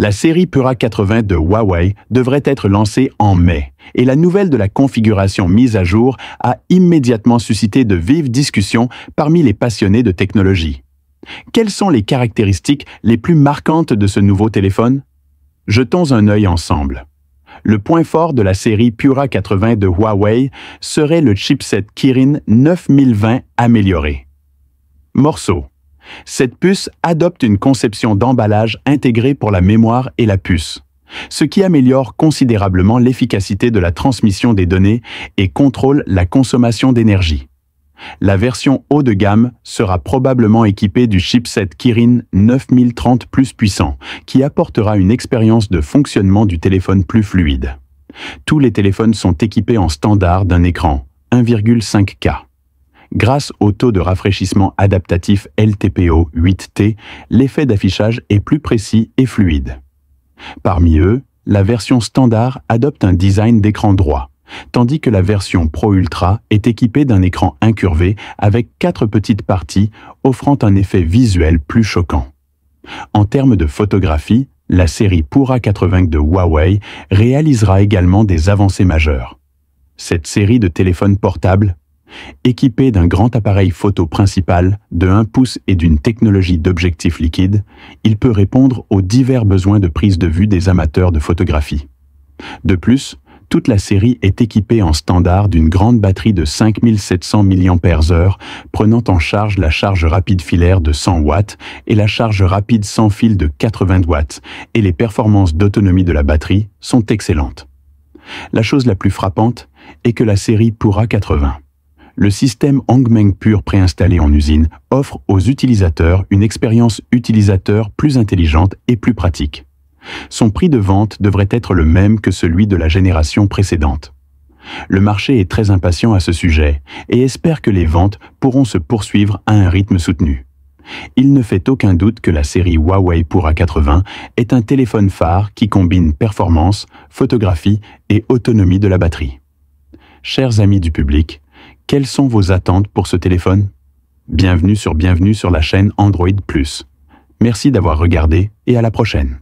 La série Pura 80 de Huawei devrait être lancée en mai, et la nouvelle de la configuration mise à jour a immédiatement suscité de vives discussions parmi les passionnés de technologie. Quelles sont les caractéristiques les plus marquantes de ce nouveau téléphone? Jetons un œil ensemble. Le point fort de la série Pura 80 de Huawei serait le chipset Kirin 9020 amélioré. Morceau. Cette puce adopte une conception d'emballage intégrée pour la mémoire et la puce, ce qui améliore considérablement l'efficacité de la transmission des données et contrôle la consommation d'énergie. La version haut de gamme sera probablement équipée du chipset Kirin 9030 plus puissant, qui apportera une expérience de fonctionnement du téléphone plus fluide. Tous les téléphones sont équipés en standard d'un écran 1,5K. Grâce au taux de rafraîchissement adaptatif LTPO 8T, l'effet d'affichage est plus précis et fluide. Parmi eux, la version standard adopte un design d'écran droit, tandis que la version Pro Ultra est équipée d'un écran incurvé avec 4 petites parties offrant un effet visuel plus choquant. En termes de photographie, la série Pura 80 de Huawei réalisera également des avancées majeures. Cette série de téléphones portables, équipée d'un grand appareil photo principal de 1 pouce et d'une technologie d'objectif liquide, il peut répondre aux divers besoins de prise de vue des amateurs de photographie. De plus, toute la série est équipée en standard d'une grande batterie de 5700 mAh, prenant en charge la charge rapide filaire de 100 watts et la charge rapide sans fil de 80 watts, et les performances d'autonomie de la batterie sont excellentes. La chose la plus frappante est que la série Pura 80, le système Hongmeng Pure préinstallé en usine, offre aux utilisateurs une expérience utilisateur plus intelligente et plus pratique. Son prix de vente devrait être le même que celui de la génération précédente. Le marché est très impatient à ce sujet et espère que les ventes pourront se poursuivre à un rythme soutenu. Il ne fait aucun doute que la série Huawei Pura 80 est un téléphone phare qui combine performance, photographie et autonomie de la batterie. Chers amis du public, quelles sont vos attentes pour ce téléphone? Bienvenue sur la chaîne Android Plus. Merci d'avoir regardé et à la prochaine.